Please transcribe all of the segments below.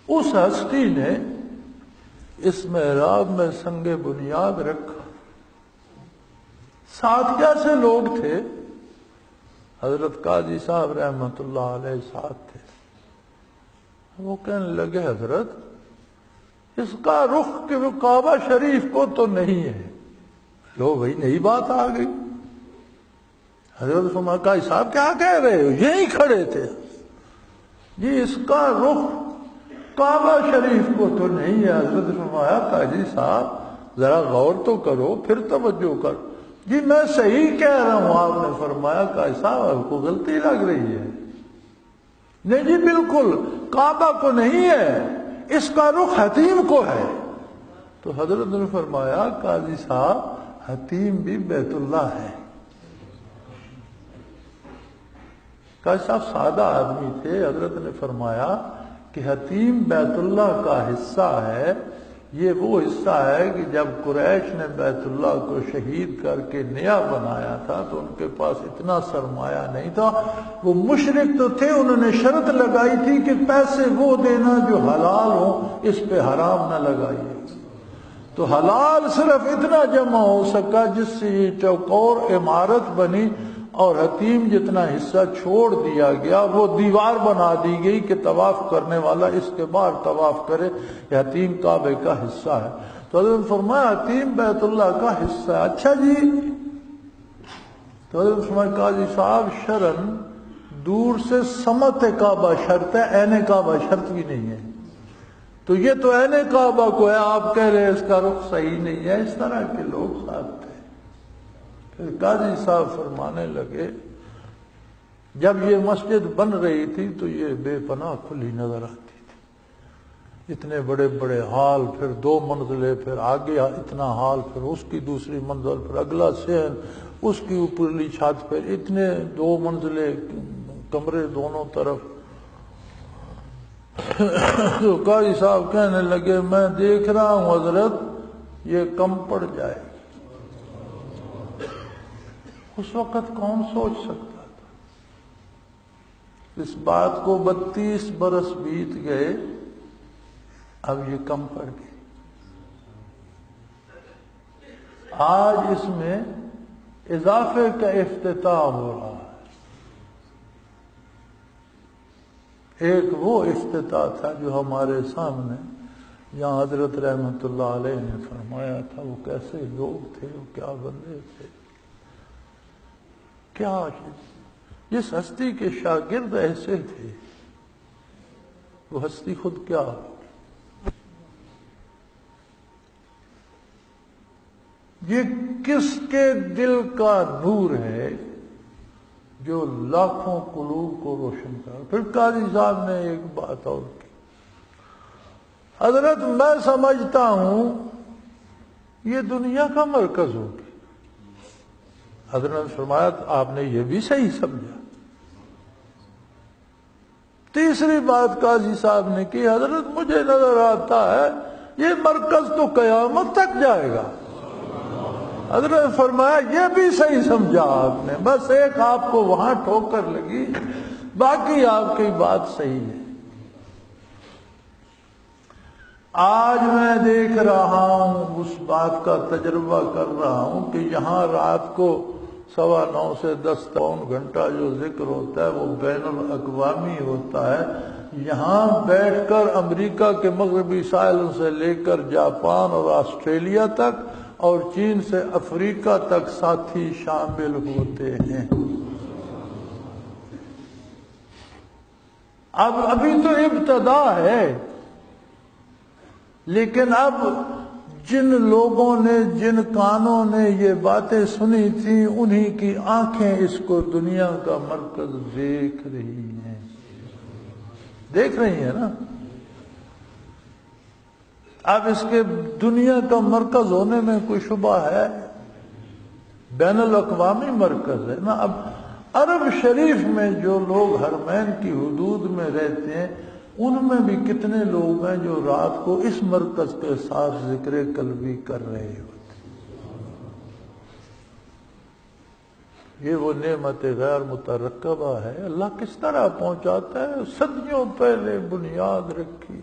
اس ہستی نے اس محراب میں سنگ بنیاد رکھا. ساتھ کیسے لوگ تھے؟ حضرت قاضی صاحب رحمت اللہ علیہ ساتھ تھے. وہ کہنے لگے حضرت اس کا رخ کہ وہ کعبہ شریف کو تو نہیں ہے. لو بھائی نئی بات آ گئی. حضرت فرمایا قاضی صاحب کیا کہہ رہے ہو؟ یہی کھڑے تھے. جی اس کا رخ کعبہ شریف کو تو نہیں ہے. حضرت فرمایا قاضی صاحب ذرا غور تو کرو پھر توجہ کر. جی میں صحیح کہہ رہا ہوں. آپ نے فرمایا قاضی صاحب آپ کو غلطی لگ رہی ہے. نہیں جی بالکل کعبہ کو نہیں ہے، اس کا رخ حتیم کو ہے. تو حضرت نے فرمایا قاضی صاحب حتیم بھی بیت اللہ ہے. قاضی صاحب سادہ آدمی تھے. حضرت نے فرمایا کہ حتیم بیت اللہ کا حصہ ہے. یہ وہ حصہ ہے کہ جب قریش نے بیت اللہ کو شہید کر کے نیا بنایا تھا تو ان کے پاس اتنا سرمایہ نہیں تھا. وہ مشرک تو تھے، انہوں نے شرط لگائی تھی کہ پیسے وہ دینا جو حلال ہوں، اس پہ حرام نہ لگائیے. تو حلال صرف اتنا جمع ہو سکا جس سے یہ چوکور عمارت بنی، اور حتیم جتنا حصہ چھوڑ دیا گیا وہ دیوار بنا دی گئی کہ طواف کرنے والا اس کے بعد طواف کرے. یہ حتیم کعبے کا حصہ ہے. تو حضرت نے فرمایا حتیم بیت اللہ کا حصہ ہے. اچھا جی. تو حضرت نے فرمایا قاضی صاحب شرن دور سے سمت کعبہ شرط ہے، عین کعبہ شرط بھی نہیں ہے. تو یہ تو عین کعبہ کو ہے، آپ کہہ رہے ہیں اس کا رخ صحیح نہیں ہے. اس طرح کے لوگ ساتھ تھے. پھر قاضی صاحب فرمانے لگے جب یہ مسجد بن رہی تھی تو یہ بے پناہ کھلی نظر آتی تھی. اتنے بڑے بڑے ہال، پھر 2 منزلیں، پھر آگے اتنا ہال، پھر اس کی دوسری منزل، پھر اگلا صحن، اس کی اوپرلی چھت، پھر اتنے 2 منزلیں کمرے دونوں طرف. تو قاضی صاحب کہنے لگے میں دیکھ رہا ہوں حضرت یہ کم پڑ جائے. اس وقت کون سوچ سکتا تھا؟ اس بات کو 32 برس بیت گئے، اب یہ کم پڑ گئی. آج اس میں اضافے کا افتتاح ہو رہا ہے. ایک وہ افتتاح تھا جو ہمارے سامنے یہاں حضرت رحمت اللہ علیہ نے فرمایا تھا. وہ کیسے لوگ تھے، وہ کیا بندے تھے، کیا جس ہستی کے شاگرد ایسے تھے وہ ہستی خود کیا ہو. یہ کس کے دل کا نور ہے جو لاکھوں قلوب کو روشن کر. پھر قاضی صاحب نے ایک بات اور کی. حضرت میں سمجھتا ہوں یہ دنیا کا مرکز ہوگی. حضرت نے فرمایا آپ نے یہ بھی صحیح سمجھا. تیسری بات قاضی صاحب نے کی. حضرت مجھے نظر آتا ہے یہ مرکز تو قیامت تک جائے گا. حضرت نے فرمایا یہ بھی صحیح سمجھا آپ نے، بس ایک آپ کو وہاں ٹھوکر لگی، باقی آپ کی بات صحیح ہے. آج میں دیکھ رہا ہوں، اس بات کا تجربہ کر رہا ہوں کہ یہاں رات کو 9:15 سے 10 پون گھنٹہ جو ذکر ہوتا ہے وہ بین الاقوامی ہوتا ہے. یہاں بیٹھ کر امریکہ کے مغربی ساحلوں سے لے کر جاپان اور آسٹریلیا تک اور چین سے افریقہ تک ساتھی شامل ہوتے ہیں. ابھی تو ابتدا ہے، لیکن اب جن لوگوں نے، جن کانوں نے یہ باتیں سنی تھیں، انہی کی آنکھیں اس کو دنیا کا مرکز دیکھ رہی ہیں. دیکھ رہی ہیں نا. اب اس کے دنیا کا مرکز ہونے میں کوئی شبہ ہے؟ بین الاقوامی مرکز ہے نا. اب عرب شریف میں جو لوگ حرمین کی حدود میں رہتے ہیں ان میں بھی کتنے لوگ ہیں جو رات کو اس مرکز کے ساتھ ذکر قلبی کر رہے ہوتے. یہ وہ نعمت غیر مترکبہ ہے. اللہ کس طرح پہنچاتا ہے. صدیوں پہلے بنیاد رکھی،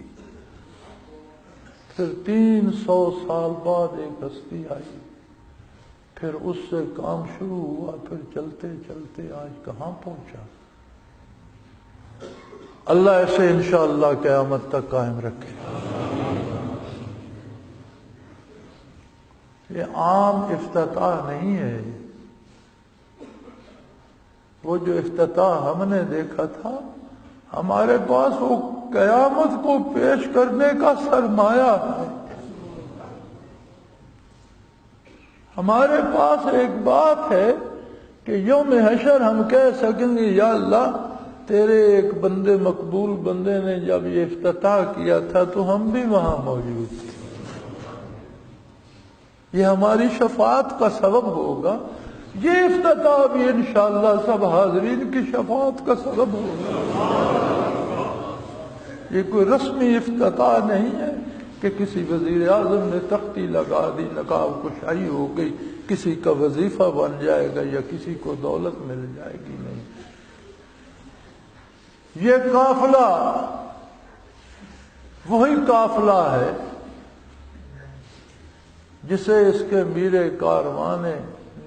پھر 300 سال بعد ایک ہستی آئی، پھر اس سے کام شروع ہوا، پھر چلتے چلتے آج کہاں پہنچا۔ اللہ ایسے انشاءاللہ قیامت تک قائم رکھے۔ یہ عام افتتاح نہیں ہے، وہ جو افتتاح ہم نے دیکھا تھا، ہمارے پاس وہ قیامت کو پیش کرنے کا سرمایہ ہے۔ ہمارے پاس ایک بات ہے کہ یوم حشر ہم کہہ سکیں گے یا اللہ تیرے ایک بندے مقبول بندے نے جب یہ افتتاح کیا تھا تو ہم بھی وہاں موجود تھے۔ یہ ہماری شفاعت کا سبب ہوگا، یہ افتتاح بھی انشاءاللہ سب حاضرین کی شفاعت کا سبب ہوگا۔ یہ کوئی رسمی افتتاح نہیں ہے کہ کسی وزیر اعظم نے تختی لگا دی، نقاب کشائی ہو گئی، کسی کا وظیفہ بن جائے گا یا کسی کو دولت مل جائے گی، نہیں۔ یہ قافلہ وہی قافلہ ہے جسے اس کے میر کاروان نے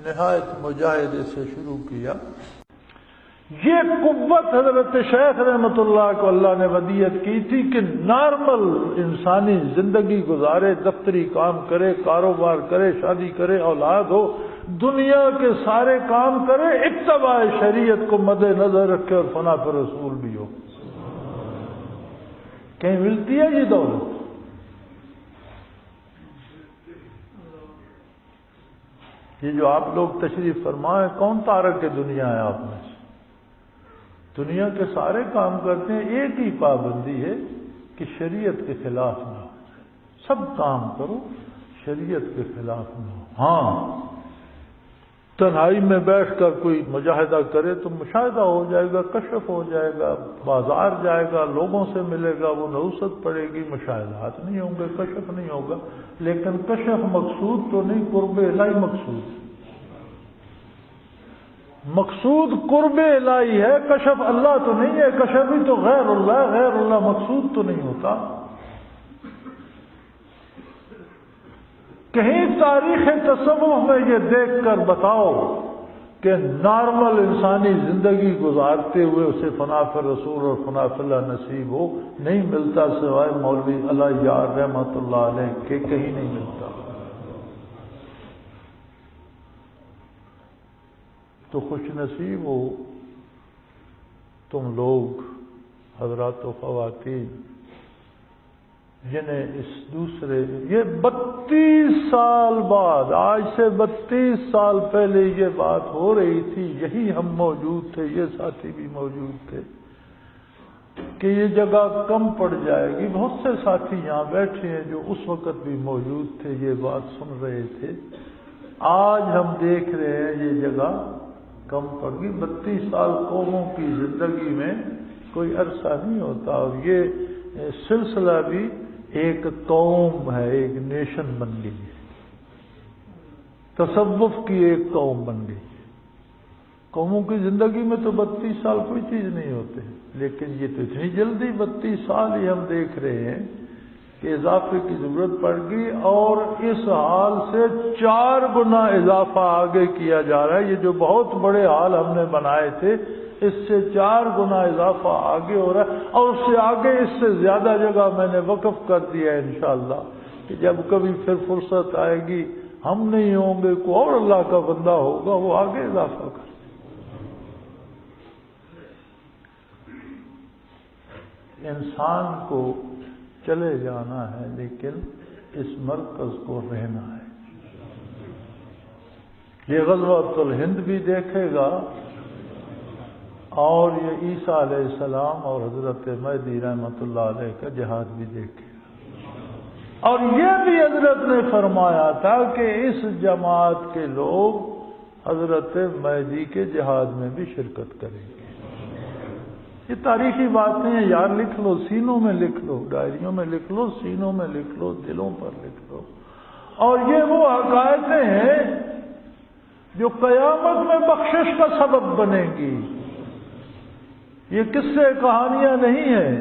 نہایت مجاہدے سے شروع کیا۔ یہ قوت حضرت شیخ رحمت اللہ کو اللہ نے ودیت کی تھی کہ نارمل انسانی زندگی گزارے، دفتری کام کرے، کاروبار کرے، شادی کرے، اولاد ہو، دنیا کے سارے کام کرے، اتباع شریعت کو مد نظر رکھے اور فنا پر رسول بھی ہو۔ کہیں ملتی ہے یہ دولت؟ یہ جو آپ لوگ تشریف فرمائے، کون تارک کے دنیا ہے آپ میں سے؟ دنیا کے سارے کام کرتے ہیں، ایک ہی پابندی ہے کہ شریعت کے خلاف نہ ہو۔ سب کام کرو، شریعت کے خلاف نہ ہو۔ ہاں تنہائی میں بیٹھ کر کوئی مجاہدہ کرے تو مشاہدہ ہو جائے گا، کشف ہو جائے گا، بازار جائے گا، لوگوں سے ملے گا، وہ نحوست پڑے گی، مشاہدات نہیں ہوں گے، کشف نہیں ہوگا۔ لیکن کشف مقصود تو نہیں، قرب الہی مقصود۔ مقصود قرب الہی ہے، کشف اللہ تو نہیں ہے، کشف بھی تو غیر اللہ مقصود تو نہیں ہوتا۔ کہیں تاریخ تصوف میں یہ دیکھ کر بتاؤ کہ نارمل انسانی زندگی گزارتے ہوئے اسے فنا فی رسول اور فنا فی اللہ نصیب ہو، نہیں ملتا سوائے مولوی اللہ یار رحمت اللہ علیہ کے، کہیں نہیں ملتا۔ تو خوش نصیب ہو تم لوگ حضرات و خواتین جنہیں اس دوسرے، یہ 32 سال بعد، آج سے 32 سال پہلے یہ بات ہو رہی تھی، یہی ہم موجود تھے، یہ ساتھی بھی موجود تھے کہ یہ جگہ کم پڑ جائے گی۔ بہت سے ساتھی یہاں بیٹھے ہیں جو اس وقت بھی موجود تھے، یہ بات سن رہے تھے۔ آج ہم دیکھ رہے ہیں یہ جگہ کم پڑ گئی۔ 32 سال قوموں کی زندگی میں کوئی عرصہ نہیں ہوتا، اور یہ سلسلہ بھی ایک قوم ہے، ایک نیشن بن گئی ہے، تصوف کی ایک قوم بن گئی ہے۔ قوموں کی زندگی میں تو 32 سال کوئی چیز نہیں ہوتے، لیکن یہ تو اتنی جلدی 32 سال ہی ہم دیکھ رہے ہیں کہ اضافے کی ضرورت پڑ گئی، اور اس حال سے 4 گنا اضافہ آگے کیا جا رہا ہے۔ یہ جو بہت بڑے حال ہم نے بنائے تھے، اس سے 4 گنا اضافہ آگے ہو رہا ہے، اور اس سے آگے اس سے زیادہ جگہ میں نے وقف کر دیا ہے انشاءاللہ، کہ جب کبھی پھر فرصت آئے گی، ہم نہیں ہوں گے، کوئی اور اللہ کا بندہ ہوگا، وہ آگے اضافہ کر۔ انسان کو چلے جانا ہے، لیکن اس مرکز کو رہنا ہے۔ یہ غزوۃ الہند بھی دیکھے گا، اور یہ عیسیٰ علیہ السلام اور حضرت مہدی رحمت اللہ علیہ کا جہاد بھی دیکھے گا۔ اور یہ بھی حضرت نے فرمایا تھا کہ اس جماعت کے لوگ حضرت مہدی کے جہاد میں بھی شرکت کریں گے۔ یہ تاریخی باتیں ہیں یار، لکھ لو، سینوں میں لکھ لو، ڈائریوں میں لکھ لو، سینوں میں لکھ لو، دلوں پر لکھ لو۔ اور یہ وہ حقائق ہیں جو قیامت میں بخشش کا سبب بنیں گی۔ یہ قصے کہانیاں نہیں ہیں،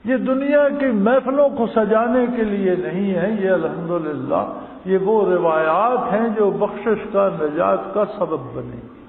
یہ دنیا کی محفلوں کو سجانے کے لیے نہیں ہے، یہ الحمدللہ یہ وہ روایات ہیں جو بخشش کا، نجات کا سبب بنے گی۔